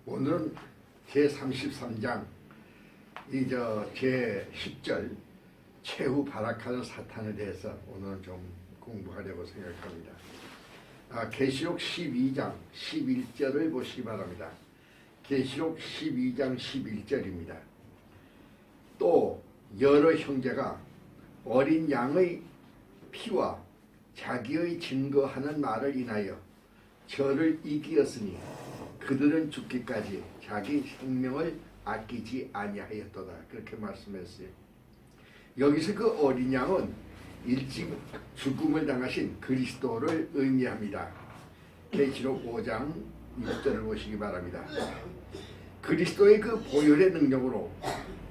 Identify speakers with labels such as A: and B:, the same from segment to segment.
A: 오늘은 제33장 제10절 최후 발악하는 사탄에 대해서 오늘은 좀 공부하려고 생각합니다. 계시록 12장 11절을 보시기 바랍니다. 계시록 12장 11절입니다. 또 여러 형제가 어린 양의 피와 자기의 증거하는 말을 인하여 저를 이기었으니 그들은 죽기까지 자기 생명을 아끼지 아니하였도다. 그렇게 말씀했어요. 여기서 그 어린 양은 일찍 죽음을 당하신 그리스도를 의미합니다. 계시록 5장 6절을 보시기 바랍니다. 그리스도의 그 보혈의 능력으로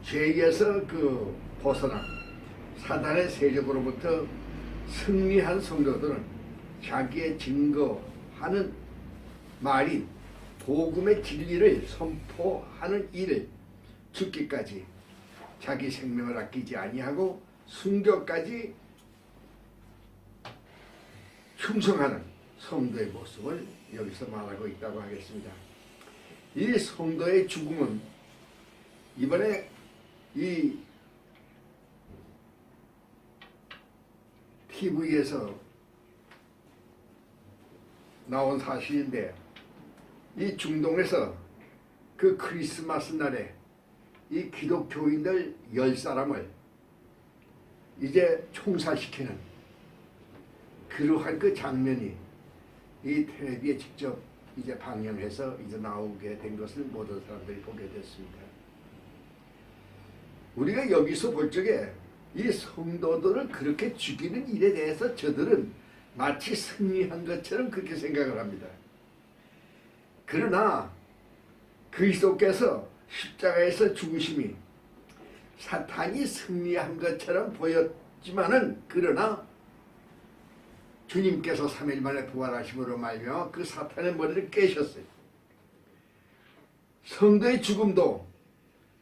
A: 죄에서 벗어나 사단의 세력으로부터 승리한 성도들은 자기의 증거하는 말인 복음의 진리를 선포하는 일을 죽기까지 자기 생명을 아끼지 아니하고 순교까지 충성하는 성도의 모습을 여기서 말하고 있다고 하겠습니다. 이 성도의 죽음은 이번에 이 TV에서 나온 사실인데, 이 중동에서 그 크리스마스 날에 이 기독교인들 10사람을 이제 총살시키는 그러한 그 장면이 이 텔레비에 직접 이제 방영해서 이제 나오게 된 것을 모든 사람들이 보게 됐습니다. 우리가 여기서 볼 적에 이 성도들을 그렇게 죽이는 일에 대해서 저들은 마치 승리한 것처럼 그렇게 생각을 합니다. 그러나 그리스도께서 십자가에서 죽으심이 사탄이 승리한 것처럼 보였지만은, 그러나 주님께서 3일 만에 부활하심으로 말미암아 그 사탄의 머리를 깨셨어요. 성도의 죽음도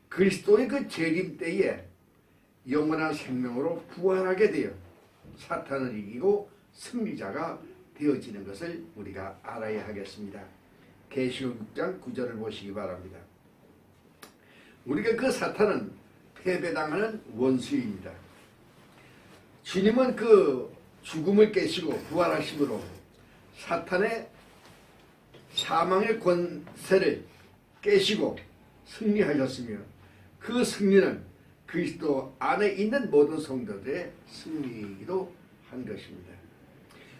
A: 그리스도의 그 재림 때에 영원한 생명으로 부활하게 되어 사탄을 이기고 승리자가 되어지는 것을 우리가 알아야 하겠습니다. 계시록 6장 9절을 보시기 바랍니다. 우리가 그 사탄은 패배당하는 원수입니다. 주님은 그 죽음을 깨시고 부활하심으로 사탄의 사망의 권세를 깨시고 승리하셨으며, 그 승리는 그리스도 안에 있는 모든 성도들의 승리이기도 한 것입니다.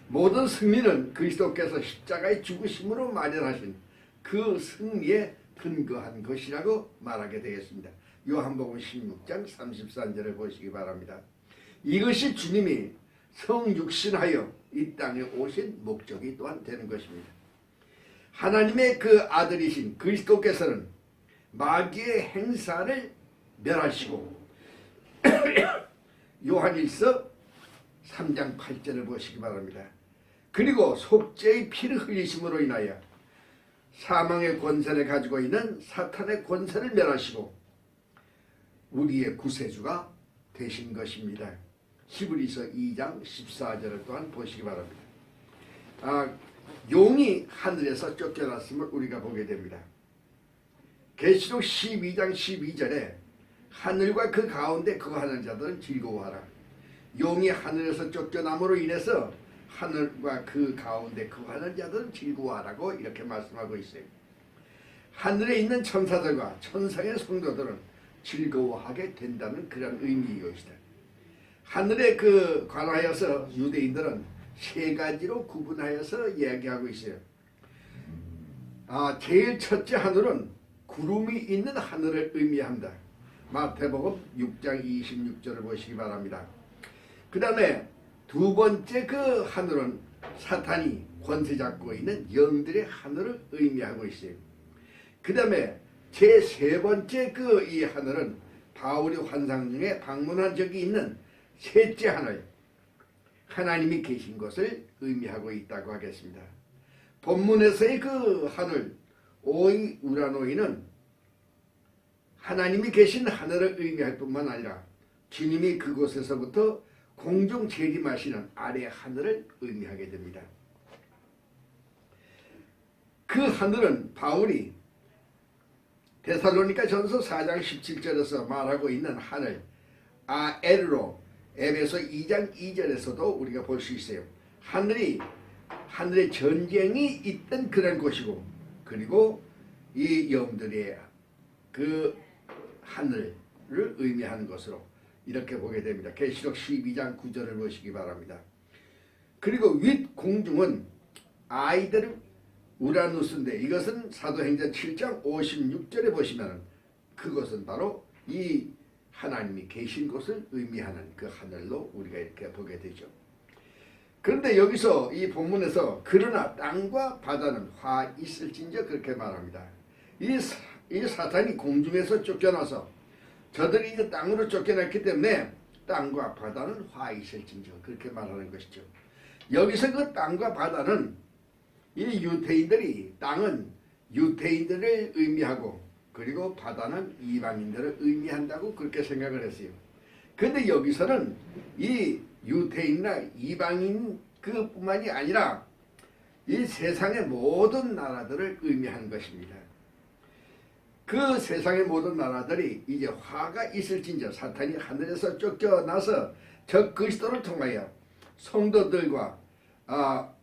A: 모든 승리는 그리스도께서 십자가의 죽으심으로 마련하신 그 승리에 근거한 것이라고 말하게 되겠습니다. 요한복음 16장 34절을 보시기 바랍니다. 이것이 주님이 성육신하여 이 땅에 오신 목적이 또한 되는 것입니다. 하나님의 그 아들이신 그리스도께서는 마귀의 행사를 멸하시고 요한일서 3장 8절을 보시기 바랍니다. 그리고 속죄의 피를 흘리심으로 인하여 사망의 권세를 가지고 있는 사탄의 권세를 멸하시고 우리의 구세주가 되신 것입니다. 히브리서 2장 14절을 또한 보시기 바랍니다. 용이 하늘에서 쫓겨났음을 우리가 보게 됩니다. 계시록 12장 12절에 하늘과 그 가운데 거하는 자들은 즐거워하라. 용이 하늘에서 쫓겨남으로 인해서 하늘과 그 가운데 거하는 자들은 즐거워하라고 이렇게 말씀하고 있어요. 하늘에 있는 천사들과 천상의 성도들은 즐거워하게 된다는 그런 의미이것이다. 하늘에 관하여서 유대인들은 세 가지로 구분하여서 이야기하고 있어요. 제일 첫째 하늘은 구름이 있는 하늘을 의미합니다. 마태복음 6장 26절을 보시기 바랍니다. 그 다음에 두 번째 그 하늘은 사탄이 권세 잡고 있는 영들의 하늘을 의미하고 있어요. 그 다음에 제 세 번째 이 하늘은 바울이 환상 중에 방문한 적이 있는 셋째 하늘, 하나님이 계신 것을 의미하고 있다고 하겠습니다. 본문에서의 그 하늘 오이 우라노이는 하나님이 계신 하늘을 의미할 뿐만 아니라 주님이 그곳에서부터 공중 재림하시는 아래 하늘을 의미하게 됩니다. 그 하늘은 바울이 데살로니가 전서 4장 17절에서 말하고 있는 하늘 아엘로 에베소 2장 2절에서도 우리가 볼 수 있어요. 하늘에 전쟁이 있던 그런 곳이고, 그리고 이 영들의 그 하늘을 의미하는 것으로 이렇게 보게 됩니다. 계시록 12장 9절을 보시기 바랍니다. 그리고 윗 공중은 아이들 우라누스인데, 이것은 사도행전 7장 56절에 보시면 그것은 바로 이 하나님이 계신 곳을 의미하는 그 하늘로 우리가 이렇게 보게 되죠. 그런데 여기서 이 본문에서 그러나 땅과 바다는 화 있을진저 그렇게 말합니다. 이 사탄이 공중에서 쫓겨나서 저들이 이제 땅으로 쫓겨났기 때문에 땅과 바다는 화 있을진저 그렇게 말하는 것이죠. 여기서 그 땅과 바다는 이 유대인들이, 땅은 유대인들을 의미하고 그리고 바다는 이방인들을 의미한다고 그렇게 생각을 했어요. 그런데 여기서는 이 유대인이나 이방인 그뿐만이 아니라 이 세상의 모든 나라들을 의미하는 것입니다. 그 세상의 모든 나라들이 이제 화가 있을진저, 사탄이 하늘에서 쫓겨나서 적 그리스도를 통하여 성도들과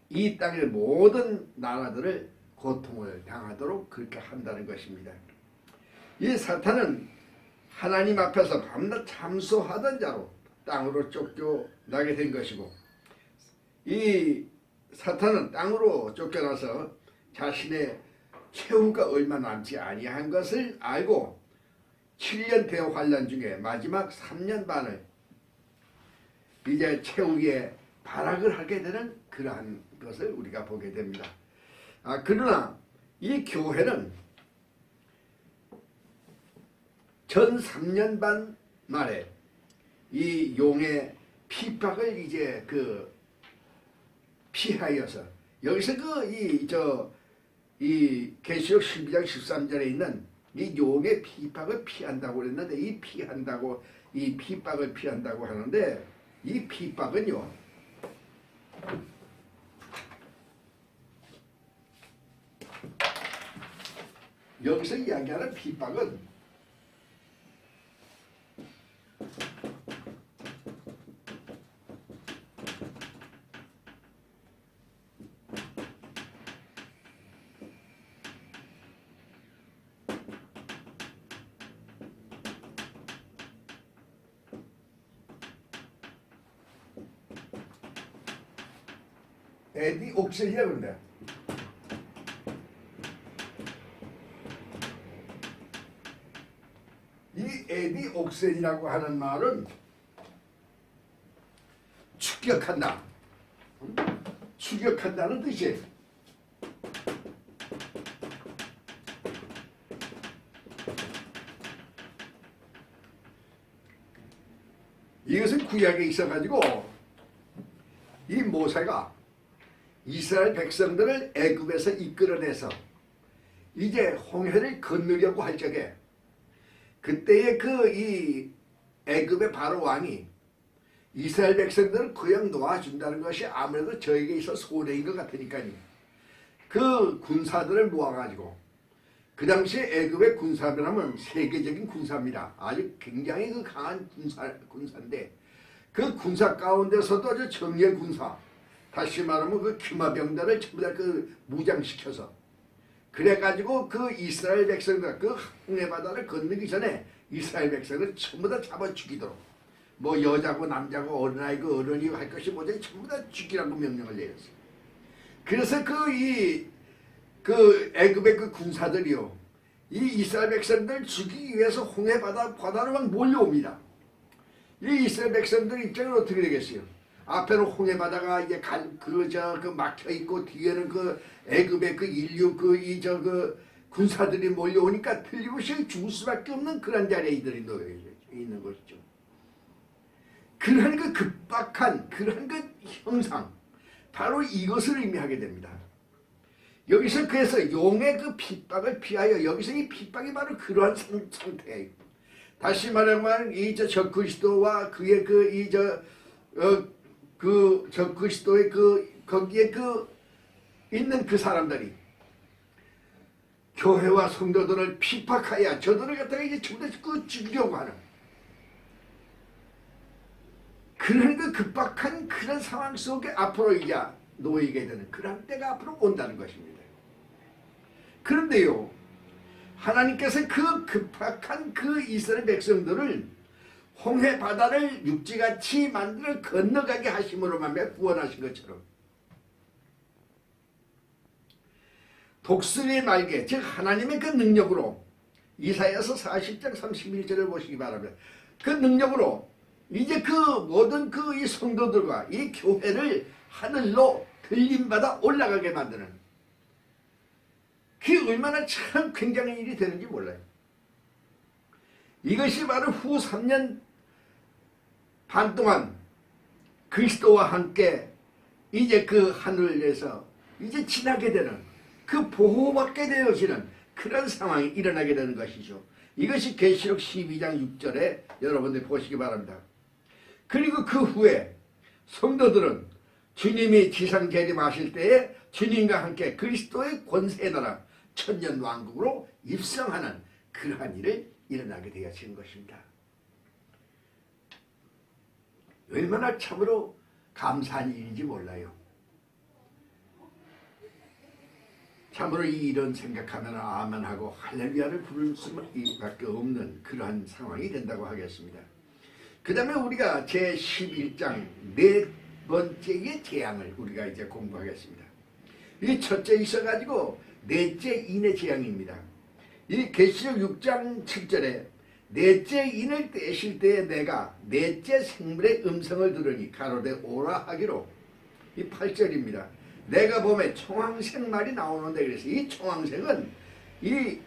A: 이 땅의 모든 나라들을 고통을 당하도록 그렇게 한다는 것입니다. 이 사탄은 하나님 앞에서 밤낮 참소하던 자로 땅으로 쫓겨나게 된 것이고, 이 사탄은 땅으로 쫓겨나서 자신의 최후가 얼마 남지 아니한 것을 알고 7년 대환란 중에 마지막 3년 반을 이제 최후의 발악을 하게 되는 그러한 것을 우리가 보게 됩니다. 그러나 이 교회는 전 3년 반 말에 이 용의 핍박을 이제 피하여서, 여기서 이 계시록 12장 13절에 있는 이 용의 핍박을 피한다고 그랬는데, 이 핍박을 피한다고 하는데, 이 핍박은요, 여기서 이야기하는 핍박은 에디 옥셀이라고 그런다. 이 에디 옥셀이라고 하는 말은 추격한다, 추격한다는 뜻이에요. 이것은 구약에 있어가지고 이 모세가 이스라엘 백성들을 애굽에서 이끌어내서 이제 홍해를 건너려고 할 적에, 그때의 이 애굽의 바로 왕이 이스라엘 백성들을 그냥 놓아준다는 것이 아무래도 저에게 있어 손해인 것 같으니까요. 그 군사들을 모아가지고, 그 당시에 애굽의 군사들하면 세계적인 군사입니다. 아주 굉장히 강한 군사인데, 그 군사 가운데서도 아주 정예 군사, 다시 말하면 그 기마병들을 전부 다 무장시켜서, 그래가지고 그 이스라엘 백성들, 그 홍해 바다를 건너기 전에 이스라엘 백성을 전부 다 잡아 죽이도록, 뭐 여자고 남자고 어린아이고 어른이고 할 것이 뭐지 전부 다 죽이라고 명령을 내렸어요. 그래서 그 애굽의 그 군사들이요, 이 이스라엘 백성들 죽이기 위해서 홍해 바다로 막 몰려옵니다. 이 이스라엘 백성들 입장은 어떻게 되겠어요? 앞에는 홍해 바다가 이제 막혀 있고, 뒤에는 그 애굽의 그 인류 군사들이 몰려오니까 틀림없이 죽을 수밖에 없는 그런 자리에 이들이 놓여 있는 것이죠. 그러한 그 급박한 그러한 그 형상, 바로 이것을 의미하게 됩니다. 여기서 그래서 용의 그 핍박을 피하여, 여기서 이 핍박이 바로 그러한 상태예요. 다시 말하면 이 적그리스도와 그의 적그리스도의 거기에 있는 그 사람들이 교회와 성도들을 핍박하여 저들을 갖다가 이제 전부 다 죽이려고 하는 그런 그 급박한 그런 상황 속에 앞으로 이제 놓이게 되는 그런 때가 앞으로 온다는 것입니다. 그런데요, 하나님께서 그 급박한 그 이스라엘 백성들을 홍해 바다를 육지같이 만들어 건너가게 하심으로 말미암아 구원하신 것처럼 독수리의 날개, 즉 하나님의 그 능력으로 이사야서 40장 31절을 보시기 바랍니다. 그 능력으로 이제 그 모든 그 이 성도들과 이 교회를 하늘로 들림받아 올라가게 만드는 그게 얼마나 참 굉장한 일이 되는지 몰라요. 이것이 바로 후 3년 반 동안 그리스도와 함께 이제 그 하늘에서 이제 지나게 되는 그 보호받게 되어지는 그런 상황이 일어나게 되는 것이죠. 이것이 계시록 12장 6절에 여러분들 보시기 바랍니다. 그리고 그 후에 성도들은 주님이 지상 재림하실 때에 주님과 함께 그리스도의 권세의 나라 천년왕국으로 입성하는 그러한 일을 일어나게 되어지는 것입니다. 얼마나 참으로 감사한 일인지 몰라요. 참으로 이런 생각하면 아멘하고 할렐루야를 부를 수밖에 없는 그러한 상황이 된다고 하겠습니다. 그 다음에 우리가 제11장 네 번째의 재앙을 우리가 이제 공부하겠습니다. 이 첫째 있어가지고 넷째 인의 재앙입니다. 이 계시록 6장 7절에 넷째 인을 떼실 때에 내가 넷째 생물의 음성을 들으니 가로되 오라 하기로, 이 8절입니다. 내가 보면 청황색 말이 나오는데, 그래서 이 청황색은 이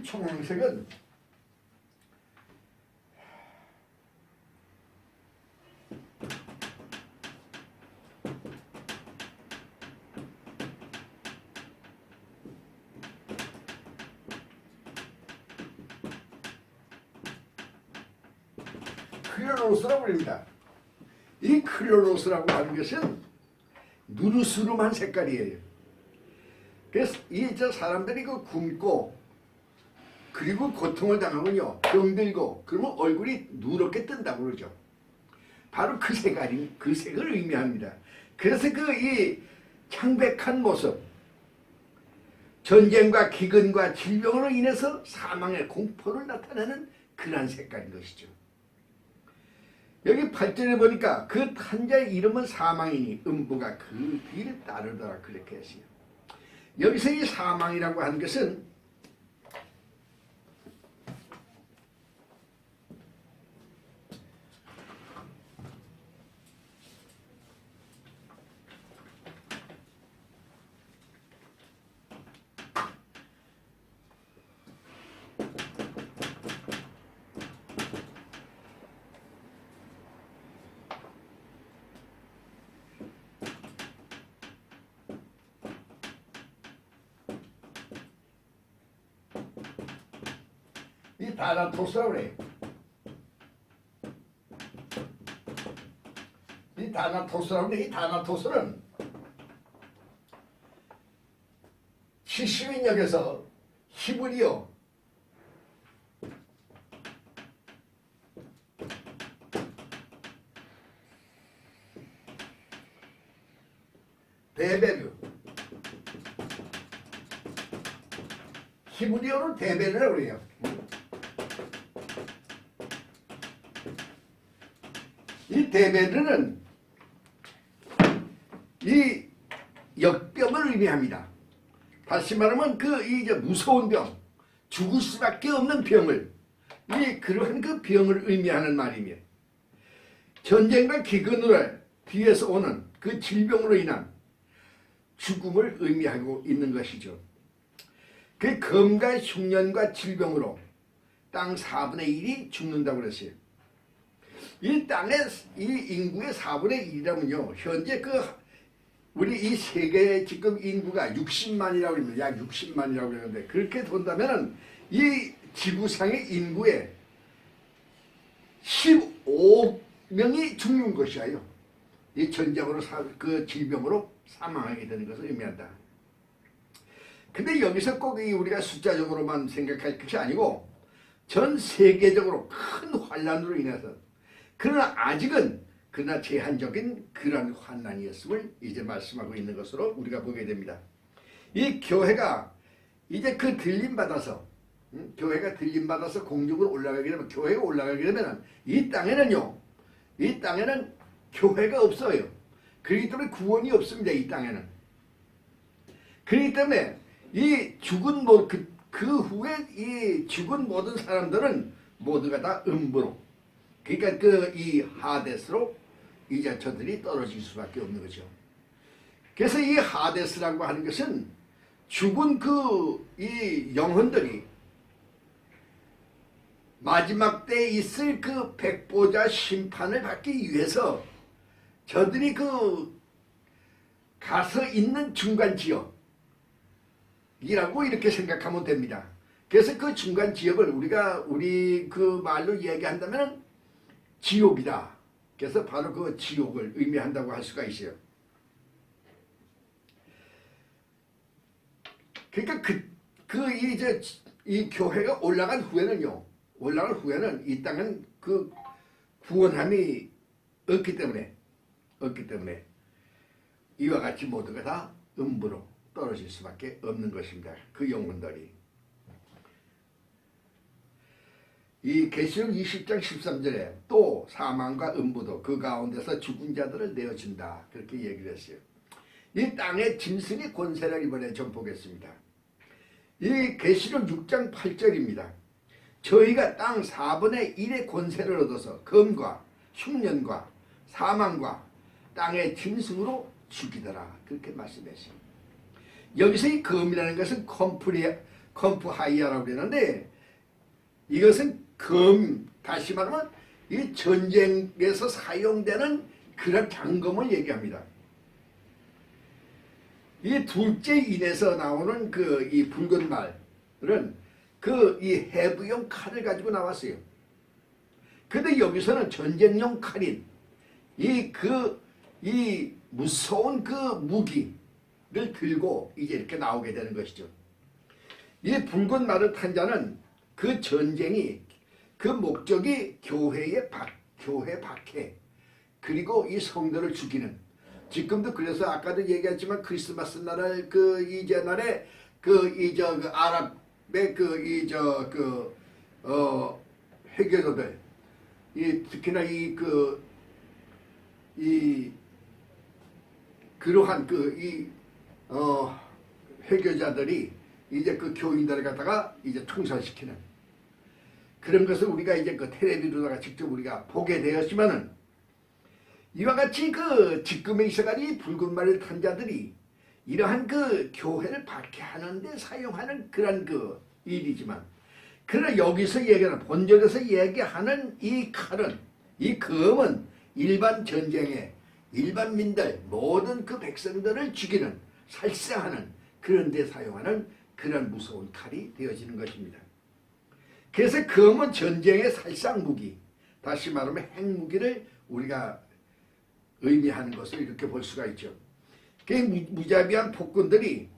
A: 청황색은 크리오노스라고 합니다. 이 크리오노스라고 하는 것은 누르스름한 색깔이에요. 그래서 이 사람들이 그 굶고 그리고 고통을 당하면요 병들고 그러면 얼굴이 누렇게 뜬다고 그러죠. 바로 그 색을 의미합니다. 그래서 그 이 창백한 모습, 전쟁과 기근과 질병으로 인해서 사망의 공포를 나타내는 그러한 색깔인 것이죠. 여기 8절에 보니까 그 탄자의 이름은 사망이니 음부가 그 뒤를 따르더라 그렇게 했어요. 여기서 이 사망이라고 하는 것은 이 다나토스라고 그래요. 이 다나토스라고 그래. 이 다나토스는 70인역에서 히브리어 데베르, 히브리어로 데베르라고 그래요. 이 데베르는 이 역병을 의미합니다. 다시 말하면 그 이제 무서운 병, 죽을 수밖에 없는 병을, 그런 그 병을 의미하는 말이며, 전쟁과 기근으로 뒤에서 오는 그 질병으로 인한 죽음을 의미하고 있는 것이죠. 그 검과 흉년과 질병으로 땅 4분의 1이 죽는다고 그랬어요. 이 땅의 이 인구의 4분의 1이라면요, 현재 우리 이 세계 지금 인구가 60만이라고 합니다. 약 60만이라고 그러는데, 그렇게 본다면은 이 지구상의 인구의 15명이 죽는 것이에요. 이 전쟁으로 그 질병으로 사망하게 되는 것을 의미한다. 근데 여기서 꼭 우리가 숫자적으로만 생각할 것이 아니고 전 세계적으로 큰 환란으로 인해서 그러나 아직은 그러나 제한적인 그런 환난이었음을 이제 말씀하고 있는 것으로 우리가 보게 됩니다. 이 교회가 이제 그 들림받아서 교회가 들림받아서 공중으로 올라가게 되면 교회가 올라가게 되면 이 땅에는 교회가 없어요. 그렇기 때문에 구원이 없습니다. 이 땅에는. 그렇기 때문에 이 죽은 그 후에 이 죽은 모든 사람들은 모두가 다 음부로 그러니까 그 이 하데스로 이제 저들이 떨어질 수밖에 없는 거죠. 그래서 이 하데스라고 하는 것은 죽은 그 이 영혼들이 마지막 때 있을 그 백보자 심판을 받기 위해서 저들이 그 가서 있는 중간 지역이라고 이렇게 생각하면 됩니다. 그래서 그 중간 지역을 우리 그 말로 얘기한다면 지옥이다. 그래서 바로 그 지옥을 의미한다고 할 수가 있어요. 그러니까 이 교회가 올라간 후에는 이 땅은 그 구원함이 없기 때문에 이와 같이 모두가 다 음부로 떨어질 수밖에 없는 것입니다. 그 영혼들이. 이 계시록 20장 13절에 또 사망과 음부도 그 가운데서 죽은 자들을 내어준다. 그렇게 얘기를 했어요. 이 땅의 짐승의 권세를 이번에 좀 보겠습니다. 이 계시록 6장 8절입니다. 저희가 땅 4분의 1의 권세를 얻어서 검과 흉년과 사망과 땅의 짐승으로 죽이더라. 그렇게 말씀했어요. 여기서 이 검이라는 것은 컴프하이아라고 그러는데 이것은 다시 말하면 이 전쟁에서 사용되는 그런 장검을 얘기합니다. 이 둘째 인에서 나오는 그 이 붉은 말은 그 이 해부용 칼을 가지고 나왔어요. 근데 여기서는 전쟁용 칼인 이 무서운 그 무기를 들고 이제 이렇게 나오게 되는 것이죠. 이 붉은 말을 탄 자는 그 전쟁이 그 목적이 교회 박해 그리고 이 성도를 죽이는 지금도 그래서 아까도 얘기했지만 크리스마스 날에 이제날에 아랍의 회교도들 특히나 그러한 회교자들이 이제 그 교인들을 갖다가 이제 총살시키는 그런 것을 우리가 이제 그 텔레비전으로다가 직접 우리가 보게 되었지만은 이와 같이 그 지금에 있어가지고 붉은 말을 탄 자들이 이러한 그 교회를 박해하는데 사용하는 그런 그 일이지만 그러나 여기서 얘기하는 본절에서 얘기하는 이 칼은 이 검은 일반 전쟁에 일반민들 모든 그 백성들을 죽이는 살상하는 그런 데 사용하는 그런 무서운 칼이 되어지는 것입니다. 그래서 검은 전쟁의 살상 무기 다시 말하면 핵무기를 우리가 의미하는 것을 이렇게 볼 수가 있죠. 그 무자비한 폭군들이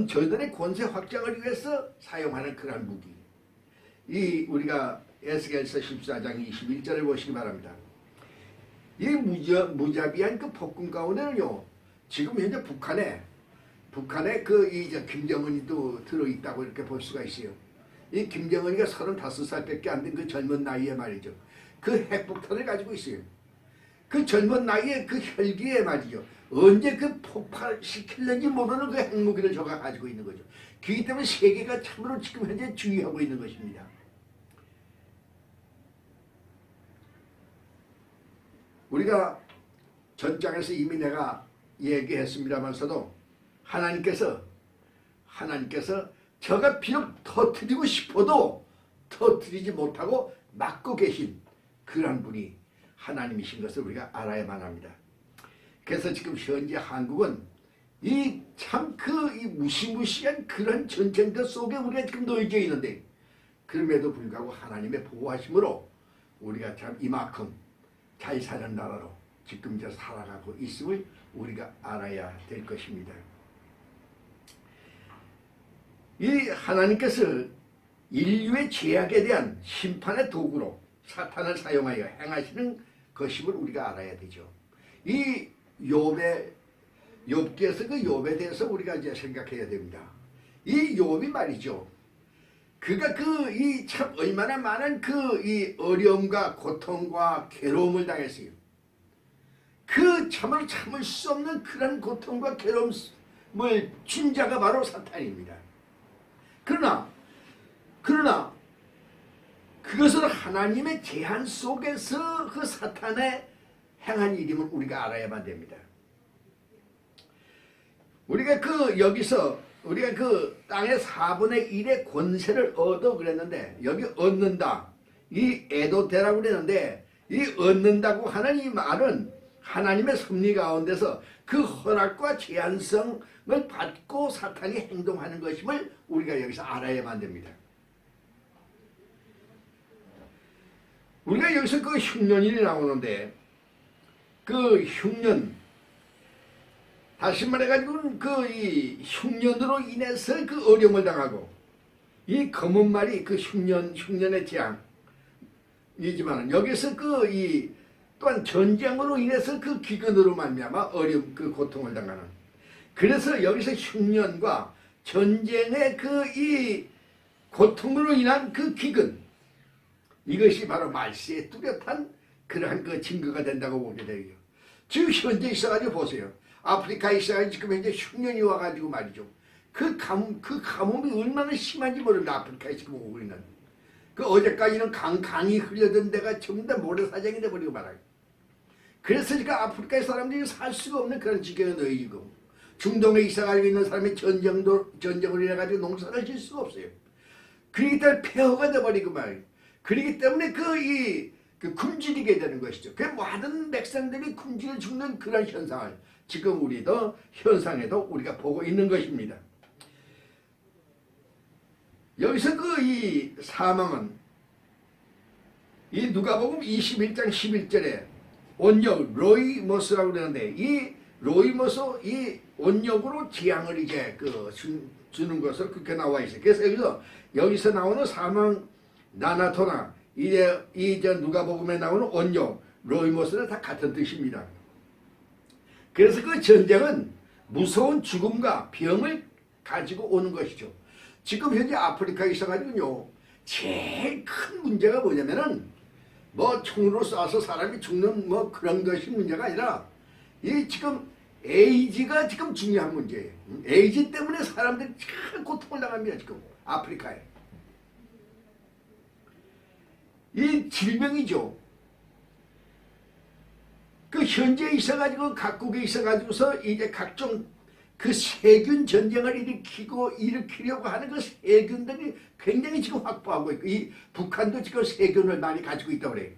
A: 저들의 권세 확장을 위해서 사용하는 그런 무기. 우리가 에스겔서 14장 21절을 보시기 바랍니다. 이 무자비한 그 폭군 가운데는요, 지금 현재 북한에 이제 김정은이도 들어있다고 이렇게 볼 수가 있어요. 이 김정은이가 35살밖에 안 된 그 젊은 나이에 말이죠. 그 핵폭탄을 가지고 있어요. 그 젊은 나이에 그 혈기에 말이죠. 언제 그 폭발시킬는지 모르는 그 핵무기를 저가 가지고 있는 거죠. 그렇기 때문에 세계가 참으로 지금 현재 주의하고 있는 것입니다. 우리가 전장에서 이미 내가 얘기했습니다만서도 하나님께서 저가 비록 터뜨리고 싶어도 터뜨리지 못하고 막고 계신 그런 분이 하나님이신 것을 우리가 알아야만 합니다. 그래서 지금 현재 한국은 이 무시무시한 그런 전쟁터 속에 우리가 지금 놓여져 있는데 그럼에도 불구하고 하나님의 보호하심으로 우리가 참 이만큼 잘 사는 나라로 지금 이제 살아가고 있음을 우리가 알아야 될 것입니다. 이 하나님께서 인류의 죄악에 대한 심판의 도구로 사탄을 사용하여 행하시는 것임을 우리가 알아야 되죠. 이 욥기에서 그 욥에 대해서 우리가 이제 생각해야 됩니다. 이 욥이 말이죠. 그가 이 참 얼마나 많은 이 어려움과 고통과 괴로움을 당했어요. 그 참을 수 없는 그런 고통과 괴로움을 준 자가 바로 사탄입니다. 그러나 그것을 하나님의 제한 속에서 그 사탄의 행한 일임을 우리가 알아야만 됩니다. 우리가 여기서 우리가 땅의 4분의 1의 권세를 얻어 그랬는데, 여기 얻는다, 이 에도테라고 그랬는데, 이 얻는다고 하는 이 말은 하나님의 섭리 가운데서 그 허락과 제한성을 받고 사탄이 행동하는 것임을 우리가 여기서 알아야만 됩니다. 우리가 여기서 그 흉년이 나오는데, 그 흉년, 다시 말해가지고는 이 흉년으로 인해서 그 어려움을 당하고, 이 검은 말이 그 흉년의 재앙이지만, 여기서 또한 전쟁으로 인해서 그 기근으로 말미암아 어려움, 그 고통을 당하는. 그래서 여기서 흉년과 전쟁의 이 고통으로 인한 그 기근, 이것이 바로 말세에 뚜렷한 그러한 그 증거가 된다고 보게 돼요. 지금 현재 있어가지고 보세요. 아프리카에 있어가지고 지금 현재 흉년이 와가지고 말이죠. 그 가뭄이 얼마나 심한지 모릅니다. 아프리카에 지금 오고 있는. 어제까지는 강이 흘려든 데가 전부 다 모래사장이 돼버리고 말아요. 그래서 지금 아프리카의 사람들이 살 수가 없는 그런 지경에 놓이고, 중동에 있어가지고 있는 사람이 전쟁을 인해가지고 농사를 질 수가 없어요. 그러기 때문에 폐허가 돼버리고 말이에요. 그렇기 때문에 굶주리게 되는 것이죠. 그 모든 백성들이 굶주려 죽는 그런 현상을 지금 우리도 현상에도 우리가 보고 있는 것입니다. 여기서 이 사망은 이 누가복음 21장 11절에 온역 로이모스라고 그러는데, 이 로이모스 이 온역으로 재앙을 이제 주는 것으로 그렇게 나와 있어요. 그래서 여기서 나오는 사망 나나토나 이제 누가복음에 나오는 온역 로이모스는 다 같은 뜻입니다. 그래서 그 전쟁은 무서운 죽음과 병을 가지고 오는 것이죠. 지금 현재 아프리카에 있어가지고요, 제일 큰 문제가 뭐냐면은 총으로 쏴서 사람이 죽는 그런 것이 문제가 아니라, 이 지금 에이즈가 지금 중요한 문제예요. 에이즈 때문에 사람들이 참 고통을 당합니다. 지금 아프리카에. 이 질병이죠. 현재 있어가지고 각국에 있어가지고서 이제 각종 세균 전쟁을 일으키려고 하는 그 세균들이 굉장히 지금 확보하고 있고, 이 북한도 지금 세균을 많이 가지고 있다고 그래요.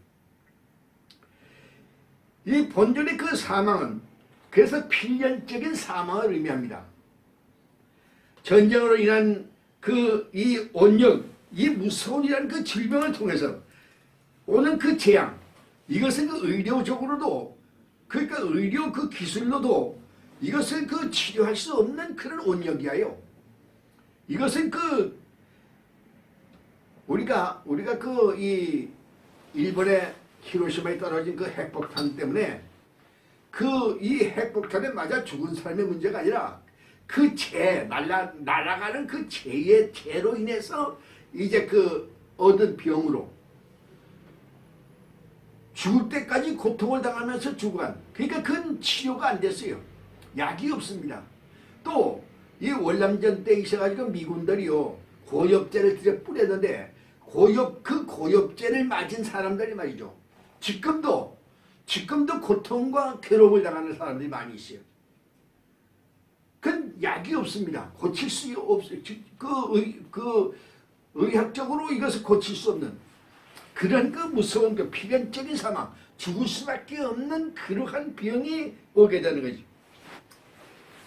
A: 이 본전의 사망은 그래서 필연적인 사망을 의미합니다. 전쟁으로 인한 이 온역, 이 무서운이라는 질병을 통해서 오는 재앙, 이것은 의료적으로도, 그러니까 의료 기술로도 이것을 치료할 수 없는 그런 온역이에요. 이것은 우리가 이 일본의 히로시마에 떨어진 핵폭탄 때문에 이 핵폭탄에 맞아 죽은 사람의 문제가 아니라 날아가는 재로 인해서 이제 얻은 병으로 죽을 때까지 고통을 당하면서 죽어간, 그러니까 그건 치료가 안 됐어요. 약이 없습니다. 또 이 월남전 때 있어가지고 미군들이요, 고엽제를 들여 뿌렸는데, 고엽제를 맞은 사람들이 말이죠, 지금도 고통과 괴로움을 당하는 사람들이 많이 있어요. 그건 약이 없습니다. 고칠 수 없어요. 의학적으로 이것을 고칠 수 없는 그런 무서운 필연적인 사망, 죽을 수밖에 없는 그러한 병이 오게 되는 거지.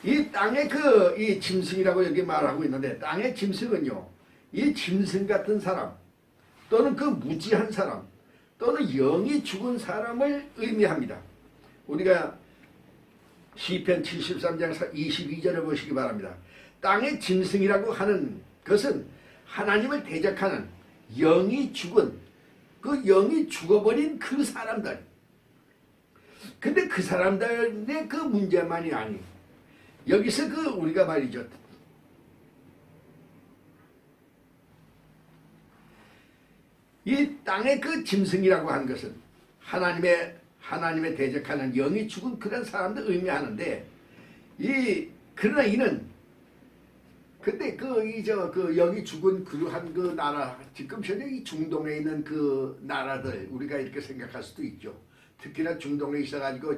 A: 이 땅의 이 짐승이라고 여기 말하고 있는데, 땅의 짐승은요, 이 짐승 같은 사람 또는 무지한 사람, 또는 영이 죽은 사람을 의미합니다. 우리가 시편 73장 22절을 보시기 바랍니다. 땅의 짐승이라고 하는 것은 하나님을 대적하는 영이 죽은, 그 영이 죽어버린 그 사람들. 근데 그 사람들의 그 문제만이 아니, 여기서 그 우리가 말이죠, 이 땅의 그 짐승이라고 하는 것은 하나님의 대적하는 영이 죽은 그런 사람들 의미하는데, 그러나 이는 근데 그 영이 죽은 그 나라, 지금 현재 이 중동에 있는 그 나라들, 우리가 이렇게 생각할 수도 있죠. 특히나 중동에 있어가지고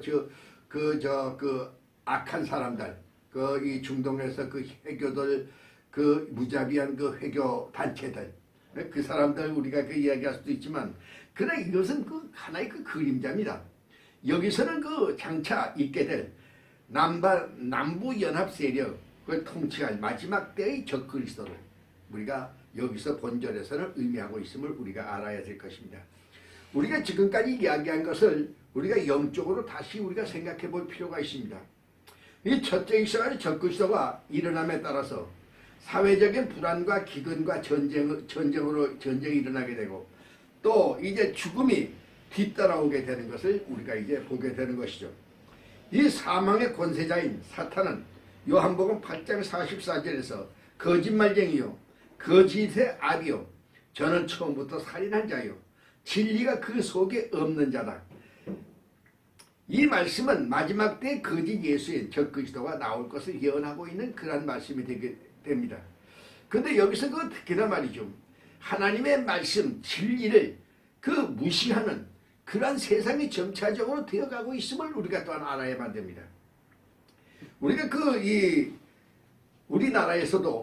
A: 그 악한 사람들, 이 중동에서 그 해교들, 그 무자비한 그 해교 단체들, 그 사람들 우리가 그 이야기할 수도 있지만, 그러나 이것은 그 하나의 그 그림자입니다. 여기서는 그 장차 있게 될 남부 연합 세력을 통치할 마지막 때의 적그리스도를 우리가 여기서 본절에서는 의미하고 있음을 우리가 알아야 될 것입니다. 우리가 지금까지 이야기한 것을 우리가 영적으로 다시 우리가 생각해 볼 필요가 있습니다. 이 첫째 이스라엘 적그리스도가 일어남에 따라서 사회적인 불안과 기근과 전쟁이 일어나게 되고, 또 이제 죽음이 뒤따라오게 되는 것을 우리가 이제 보게 되는 것이죠. 이 사망의 권세자인 사탄은 요한복음 8장 44절에서 거짓말쟁이요, 거짓의 아비요, 저는 처음부터 살인한 자요, 진리가 그 속에 없는 자다. 이 말씀은 마지막 때 거짓 예수인 적그리스도가 나올 것을 예언하고 있는 그런 말씀이 되게 됩니다. 그런데 여기서 그 특히나 말이죠, 하나님의 말씀 진리를 그 무시하는 그러한 세상이 점차적으로 되어가고 있음을 우리가 또한 알아야만 됩니다. 우리가 우리나라에서도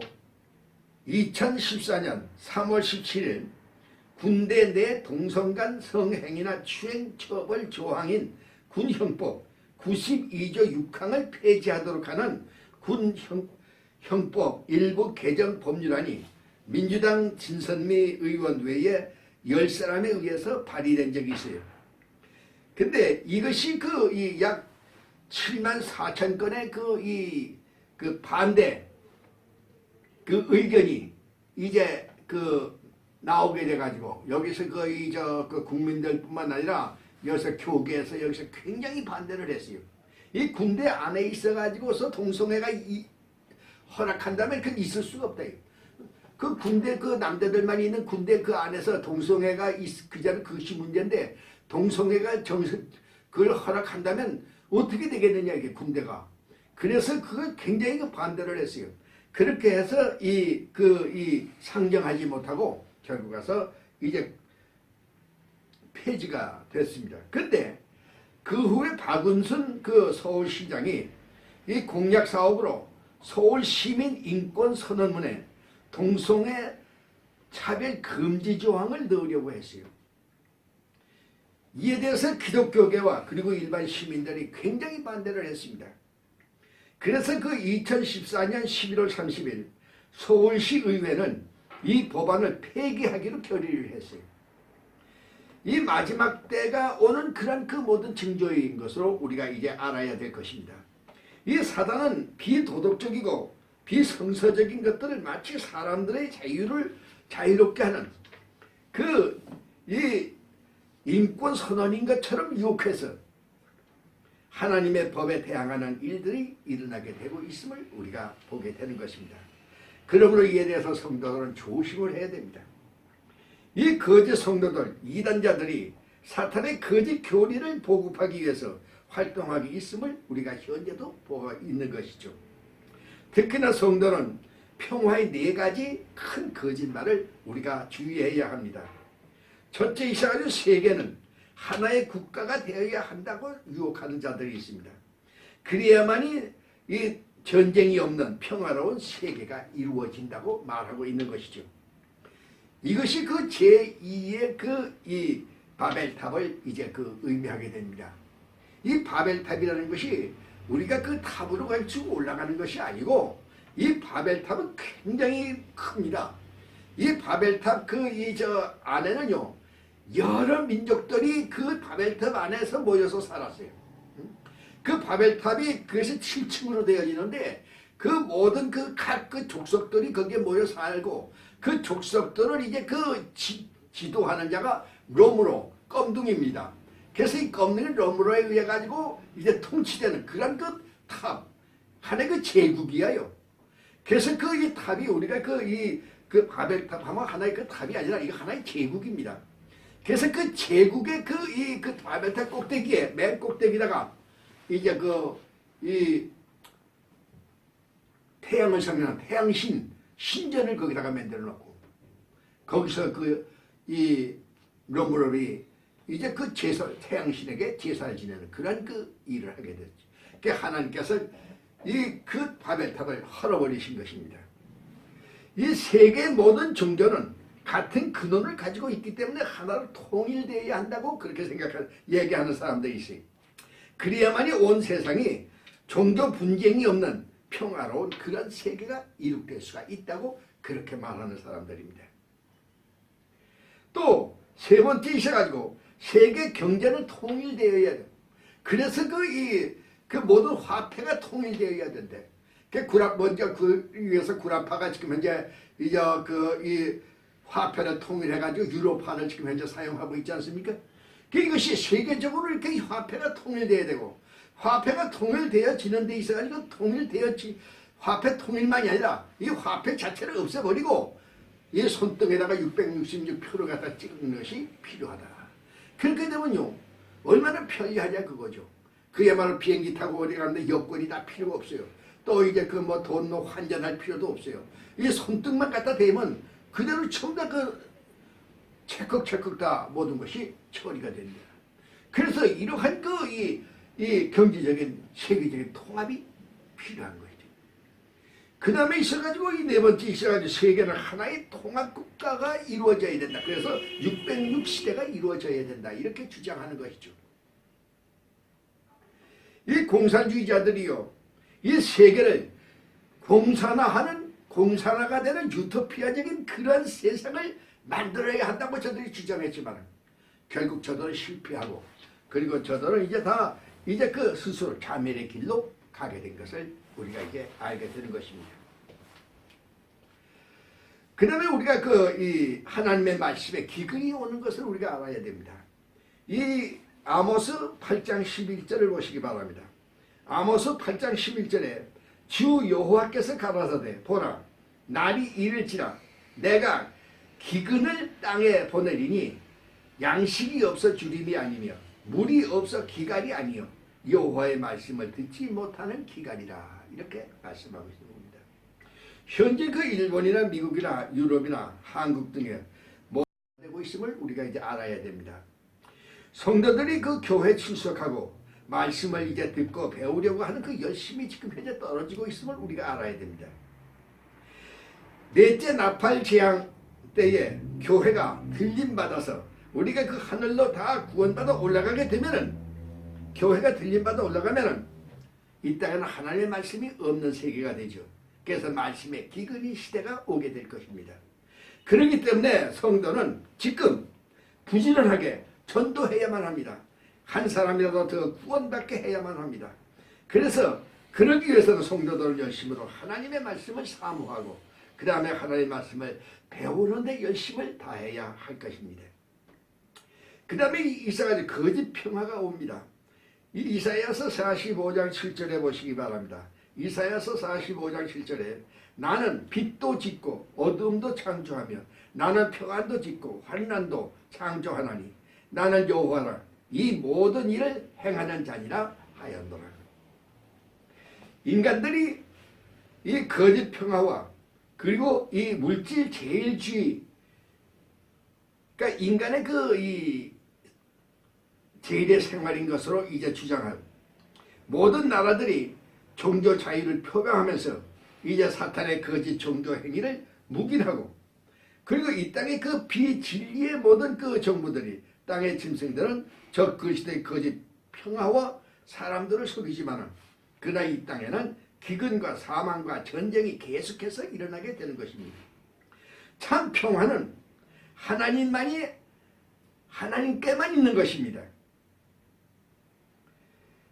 A: 2014년 3월 17일 군대 내 동성간 성행위나 추행 처벌 조항인 군형법 92조 6항을 폐지하도록 하는 군형법 일부 개정 법률안이 민주당 진선미 의원 외에 10사람에 의해서 발의된 적이 있어요. 근데 이것이 약 7만 4천 건의 그 반대 의견이 이제 나오게 돼가지고, 여기서 그 국민들뿐만 아니라 여기서 교계에서 여기서 굉장히 반대를 했어요. 이 군대 안에 있어가지고서 동성애가 허락한다면 그건 있을 수가 없다. 그 군대 그 남자들만 있는 군대 그 안에서 동성애가 그것이 문제인데, 동성애가 그걸 허락한다면 어떻게 되겠느냐, 이게 군대가. 그래서 그걸 굉장히 반대를 했어요. 그렇게 해서 상정하지 못하고 결국 가서 이제 폐지가 됐습니다. 근데 그 후에 박은순 서울시장이 이 공약 사업으로 서울 시민 인권 선언문에 동성애 차별 금지 조항을 넣으려고 했어요. 이에 대해서 기독교계와 그리고 일반 시민들이 굉장히 반대를 했습니다. 그래서 2014년 11월 30일 서울시 의회는 이 법안을 폐기하기로 결의를 했어요. 이 마지막 때가 오는 그런 모든 징조인 것으로 우리가 이제 알아야 될 것입니다. 이 사단은 비도덕적이고 비성서적인 것들을 마치 사람들의 자유를 자유롭게 하는 이 인권 선언인 것처럼 유혹해서 하나님의 법에 대항하는 일들이 일어나게 되고 있음을 우리가 보게 되는 것입니다. 그러므로 이에 대해서 성도들은 조심을 해야 됩니다. 이 거짓 성도들, 이단자들이 사탄의 거짓 교리를 보급하기 위해서 활동하기 있음을 우리가 현재도 보고 있는 것이죠. 특히나 성도는 평화의 4가지 큰 거짓말을 우리가 주의해야 합니다. 첫째, 이스라엘 세계는 하나의 국가가 되어야 한다고 유혹하는 자들이 있습니다. 그래야만이 이 전쟁이 없는 평화로운 세계가 이루어진다고 말하고 있는 것이죠. 이것이 제2의 이 바벨탑을 이제 의미하게 됩니다. 이 바벨탑이라는 것이 우리가 탑으로 가지고 올라가는 것이 아니고, 이 바벨탑은 굉장히 큽니다. 이 바벨탑 안에는요, 여러 민족들이 그 바벨탑 안에서 모여서 살았어요. 그 바벨탑이 그것이 7층으로 되어지는데 그 모든 각 족속들이 거기에 모여 살고 그 족속들을 이제 지도하는 자가 롬으로 껌둥입니다. 그래서 이 껌둥이 롬으로에 의해 가지고 이제 통치되는 그런 탑 하나의 제국이에요. 그래서 이 탑이 우리가 그 바벨탑 하면 하나의 탑이 아니라 이거 하나의 제국입니다. 그래서 그 제국의 그 바벨탑 꼭대기에 맨 꼭대기다가 이제 이 태양을 상징하는 태양신 신전을 거기다가 만들어 놓고 거기서 이 롬으로이 이제 태양신에게 제사를 지내는 그런 일을 하게 됐죠. 그 하나님께서 그 바벨탑을 헐어버리신 것입니다. 이 세계 모든 종교는 같은 근원을 가지고 있기 때문에 하나로 통일되어야 한다고 그렇게 얘기하는 사람들이 있어요. 그래야만이 온 세상이 종교 분쟁이 없는 평화로운 그런 세계가 이룩될 수가 있다고 그렇게 말하는 사람들입니다. 또 세 번째 있어가지고 세계 경제는 통일되어야 돼요. 그래서 그 모든 화폐가 통일되어야 된대. 먼저 위에서 구라파가 지금 현재 이 화폐를 통일해가지고 유로판을 지금 현재 사용하고 있지 않습니까? 이것이 세계적으로 이렇게 화폐가 통일돼야 되고 화폐가 통일되어지는 데 있어가지고 화폐 통일만이 아니라 이 화폐 자체를 없애버리고 이 손등에다가 666표를 갖다 찍는 것이 필요하다. 그렇게 되면요 얼마나 편리하냐 그거죠. 그야말로 비행기 타고 어디 가는데 여권이 다 필요가 없어요. 또 이제 돈로 환전할 필요도 없어요. 이 손등만 갖다 대면 그대로 전부 다 찰컥찰컥 다 모든 것이 처리가 됩니다. 그래서 이러한 이 경제적인 세계적인 통합이 필요한 거죠. 그 다음에 있어가지고 이 네 번째 있어가지고 세계는 하나의 통합국가가 이루어져야 된다. 그래서 606시대가 이루어져야 된다. 이렇게 주장하는 것이죠. 이 공산주의자들이요. 이 세계를 공산화가 되는 유토피아적인 그런 세상을 만들어야 한다고 저들이 주장했지만 결국 저들은 실패하고 그리고 저들은 이제 스스로 자멸의 길로 가게 된 것을 우리가 이제 알게 되는 것입니다. 그 다음에 우리가 이 하나님의 말씀에 기근이 오는 것을 우리가 알아야 됩니다. 이 아모스 8장 11절을 보시기 바랍니다. 아모스 8장 11절에 주 여호와께서 가라사대 보라 날이 이를지라 내가 기근을 땅에 보내리니 양식이 없어 주림이 아니며 물이 없어 기갈이 아니요 여호와의 말씀을 듣지 못하는 기갈이라 이렇게 말씀하고 있는 겁니다. 현재 일본이나 미국이나 유럽이나 한국 등에 되고 있음을 우리가 이제 알아야 됩니다. 성도들이 교회 출석하고 말씀을 이제 듣고 배우려고 하는 열심이 지금 현재 떨어지고 있음을 우리가 알아야 됩니다. 넷째 나팔 재앙 때에 교회가 들림받아서 우리가 하늘로 다 구원받아 올라가게 되면은 교회가 들림받아 올라가면은 이 땅에는 하나님의 말씀이 없는 세계가 되죠. 그래서 말씀의 기근이 시대가 오게 될 것입니다. 그렇기 때문에 성도는 지금 부지런하게 전도해야만 합니다. 한 사람이라도 더 구원받게 해야만 합니다. 그래서 그러기 위해서는 성도들을 열심으로 하나님의 말씀을 사모하고 그 다음에 하나님의 말씀을 배우는데 열심을 다해야 할 것입니다. 그 다음에 이사야의 거짓 평화가 옵니다. 이 이사야서 45장 7절에 보시기 바랍니다. 이사야서 45장 7절에 나는 빛도 짓고 어둠도 창조하며 나는 평안도 짓고 환난도 창조하나니 나는 여호와라 이 모든 일을 행하는 자니라 하였노라. 인간들이 이 거짓 평화와 그리고 이 물질 제일주의 그러니까 인간의 이 제일의 생활인 것으로 이제 주장한 모든 나라들이 종교 자유를 표방하면서 이제 사탄의 거짓 종교 행위를 묵인하고 그리고 이 땅의 비진리의 모든 정부들이 땅의 짐승들은 저 그리스도의 거짓 평화와 사람들을 속이지만 그러나 이 땅에는 기근과 사망과 전쟁이 계속해서 일어나게 되는 것입니다. 참 평화는 하나님께만 있는 것입니다.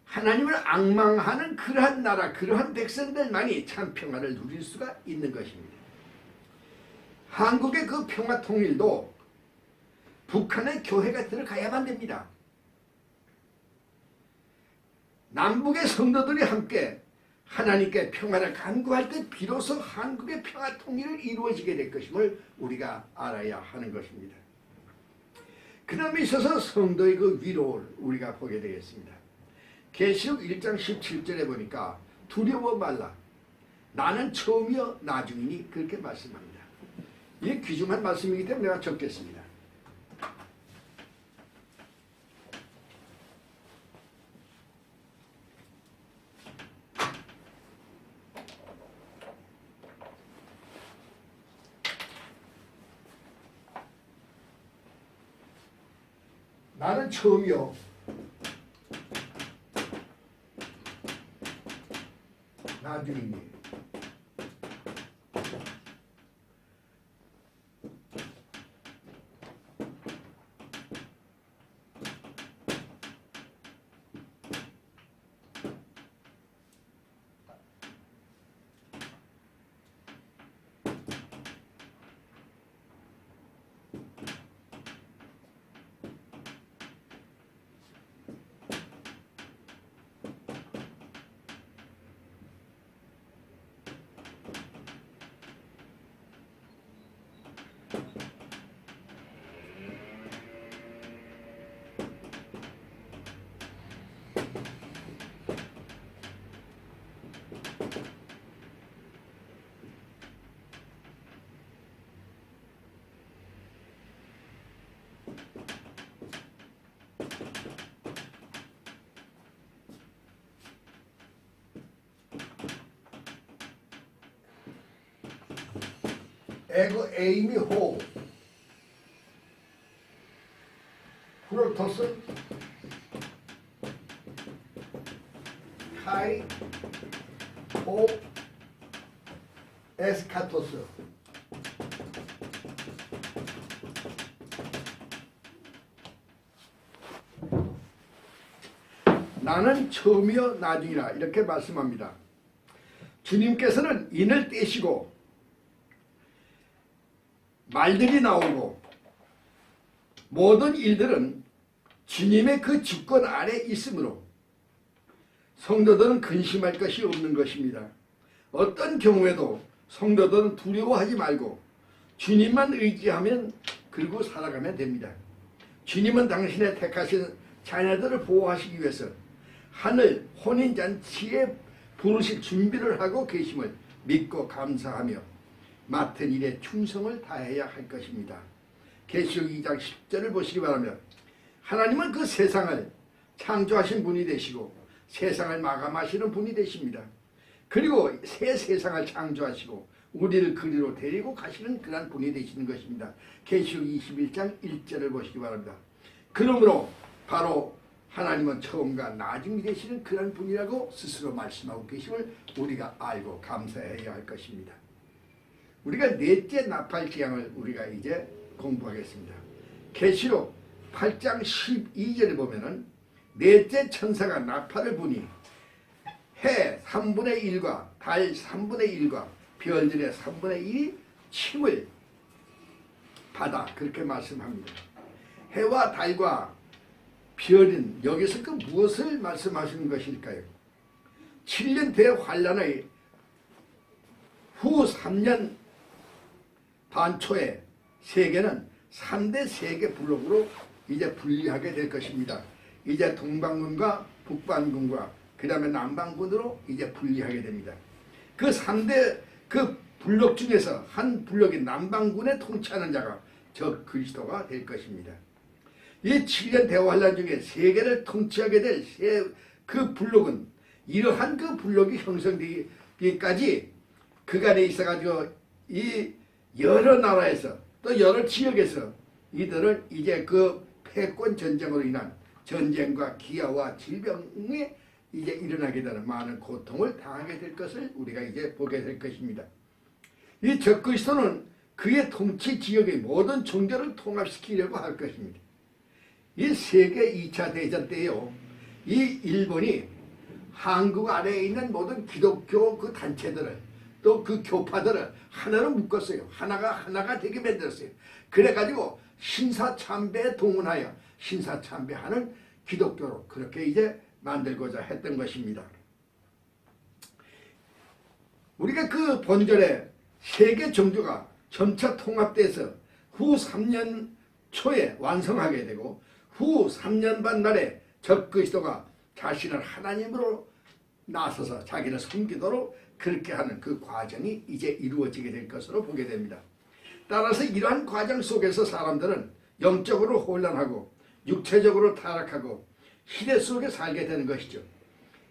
A: 하나님을 앙망하는 그러한 나라, 그러한 백성들만이 참 평화를 누릴 수가 있는 것입니다. 한국의 그 평화 통일도 북한의 교회가 들어가야만 됩니다. 남북의 성도들이 함께 하나님께 평화를 간구할 때 비로소 한국의 평화 통일을 이루어지게 될 것임을 우리가 알아야 하는 것입니다. 그 다음에 있어서 성도의 그 위로를 우리가 보게 되겠습니다. 계시록 1장 17절에 보니까 두려워 말라. 나는 처음이요 나중이니 그렇게 말씀합니다. 이게 귀중한 말씀이기 때문에 내가 적겠습니다. 나는 처음이요 나중이니 에그 에이미 호 프로토스 카이 호 에스카토스 나는 처음이요 나중이라 이렇게 말씀합니다. 주님께서는 인을 떼시고 말들이 나오고 모든 일들은 주님의 그 주권 아래 있으므로 성도들은 근심할 것이 없는 것입니다. 어떤 경우에도 성도들은 두려워하지 말고 주님만 의지하면 그리고 살아가면 됩니다. 주님은 당신의 택하신 자녀들을 보호하시기 위해서 하늘 혼인잔치에 부르실 준비를 하고 계심을 믿고 감사하며 맡은 일에 충성을 다해야 할 것입니다. 계시록 2장 10절을 보시기 바라며 하나님은 그 세상을 창조하신 분이 되시고 세상을 마감하시는 분이 되십니다. 그리고 새 세상을 창조하시고 우리를 그리로 데리고 가시는 그런 분이 되시는 것입니다. 계시록 21장 1절을 보시기 바랍니다. 그러므로 바로 하나님은 처음과 나중이 되시는 그런 분이라고 스스로 말씀하고 계심을 우리가 알고 감사해야 할 것입니다. 우리가 넷째 나팔 기항을 우리가 이제 공부하겠습니다. 계시록 8장 12절에 보면은 넷째 천사가 나팔을 부니 해 3분의 1과 달 3분의 1과 별들의 3분의 1이 침을 받아 그렇게 말씀합니다. 해와 달과 별은 여기서 그 무엇을 말씀하시는 것일까요? 7년 대환란의 후 3년 반 초에 세계는 3대 세계 블록으로 이제 분리하게 될 것입니다. 이제 동방군과 북방군과 그 다음에 남방군으로 이제 분리하게 됩니다. 그 3대 그 블록 중에서 한 블록인 남방군에 통치하는 자가 저 그리스도가 될 것입니다. 이 7년 대환란 중에 세계를 통치하게 될 그 블록은 이러한 그 블록이 형성되기까지 그간에 있어가지고 이 여러 나라에서 또 여러 지역에서 이들은 이제 그 패권 전쟁으로 인한 전쟁과 기아와 질병에 이제 일어나게 되는 많은 고통을 당하게 될 것을 우리가 이제 보게 될 것입니다. 이 적그리스도는 그의 통치 지역의 모든 종교를 통합시키려고 할 것입니다. 이 세계 2차 대전 때요. 이 일본이 한국 아래에 있는 모든 기독교 그 단체들을 또 그 교파들을 하나로 묶었어요. 하나가 되게 만들었어요. 그래가지고 신사참배에 동원하여 신사참배하는 기독교로 그렇게 이제 만들고자 했던 것입니다. 우리가 그 본절에 세계 종교가 점차 통합돼서 후 3년 초에 완성하게 되고 후 3년 반 말에 적그리스도가 자신을 하나님으로 나서서 자기를 섬기도록 그렇게 하는 그 과정이 이제 이루어지게 될 것으로 보게 됩니다. 따라서 이러한 과정 속에서 사람들은 영적으로 혼란하고 육체적으로 타락하고 시대 속에 살게 되는 것이죠.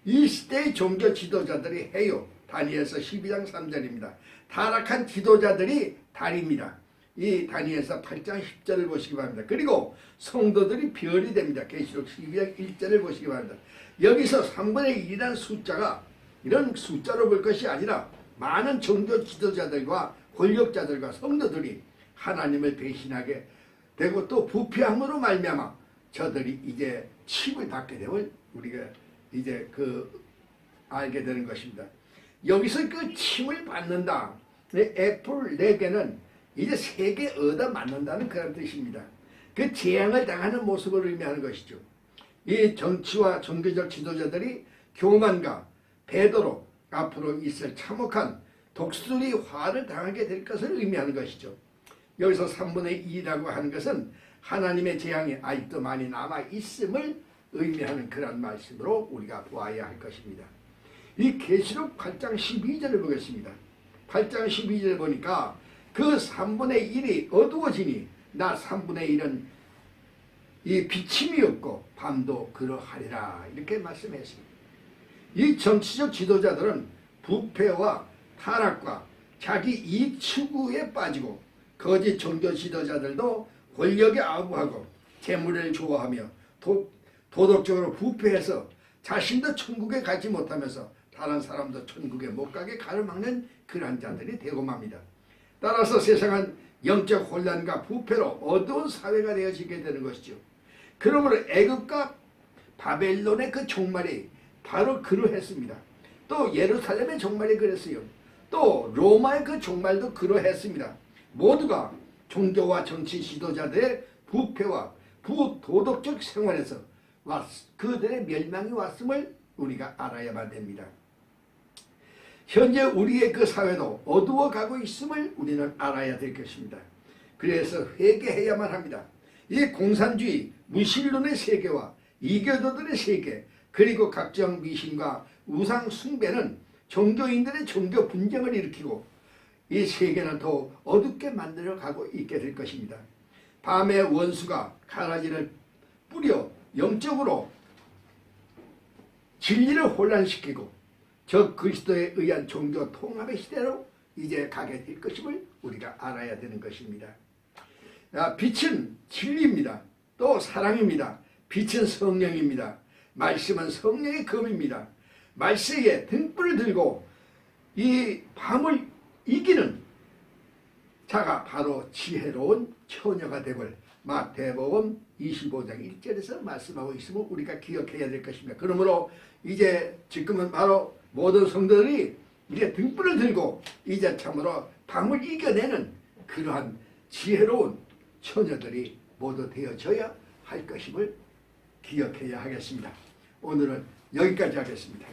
A: 이 시대의 종교 지도자들이 해요. 다니엘서 12장 3절입니다. 타락한 지도자들이 달입니다. 이 다니엘서 8장 10절을 보시기 바랍니다. 그리고 성도들이 별이 됩니다. 계시록 12장 1절을 보시기 바랍니다. 여기서 3분의 1이라는 숫자가 이런 숫자로 볼 것이 아니라 많은 종교 지도자들과 권력자들과 성도들이 하나님을 배신하게 되고 또 부패함으로 말미암아 저들이 이제 칩을 받게 됨을 우리가 이제 알게 되는 것입니다. 여기서 그 침을 받는다. 애플 4개는 이제 세계 얻어 맞는다는 그런 뜻입니다. 그 재앙을 당하는 모습을 의미하는 것이죠. 이 정치와 종교적 지도자들이 교만과 배도로 앞으로 있을 참혹한 독수리 화를 당하게 될 것을 의미하는 것이죠. 여기서 3분의 2라고 하는 것은 하나님의 재앙이 아직도 많이 남아있음을 의미하는 그런 말씀으로 우리가 보아야 할 것입니다. 이 계시록 8장 12절을 보겠습니다. 8장 12절 보니까 그 3분의 1이 어두워지니 나 3분의 1은 이 비침이 없고 밤도 그러하리라 이렇게 말씀했습니다. 이 정치적 지도자들은 부패와 타락과 자기 이익 추구에 빠지고 거짓 종교 지도자들도 권력에 아부하고 재물을 좋아하며 도덕적으로 부패해서 자신도 천국에 가지 못하면서 다른 사람도 천국에 못 가게 가로막는 그러한 자들이 되고 맙니다. 따라서 세상은 영적 혼란과 부패로 어두운 사회가 되어지게 되는 것이죠. 그러므로 애굽과 바벨론의 그 종말이 바로 그러했습니다. 또 예루살렘의 종말이 그랬어요. 또 로마의 그 종말도 그러했습니다. 모두가 종교와 정치 지도자들의 부패와 부도덕적 생활에서 그들의 멸망이 왔음을 우리가 알아야만 됩니다. 현재 우리의 그 사회도 어두워가고 있음을 우리는 알아야 될 것입니다. 그래서 회개해야만 합니다. 이 공산주의, 무신론의 세계와 이교도들의 세계, 그리고 각종 미신과 우상 숭배는 종교인들의 종교 분쟁을 일으키고 이 세계는 더 어둡게 만들어가고 있게 될 것입니다. 밤에 원수가 가라지를 뿌려 영적으로 진리를 혼란시키고 적 그리스도에 의한 종교 통합의 시대로 이제 가게 될 것임을 우리가 알아야 되는 것입니다. 빛은 진리입니다. 또 사랑입니다. 빛은 성령입니다. 말씀은 성령의 검입니다. 말세에 등불을 들고 이 밤을 이기는 자가 바로 지혜로운 처녀가 되걸 마태복음 25장 1절에서 말씀하고 있음을 우리가 기억해야 될 것입니다. 그러므로 이제 지금은 바로 모든 성도들이 이제 등불을 들고 이제 참으로 밤을 이겨내는 그러한 지혜로운 처녀들이 모두 되어져야 할 것임을 기억해야 하겠습니다. 오늘은 여기까지 하겠습니다.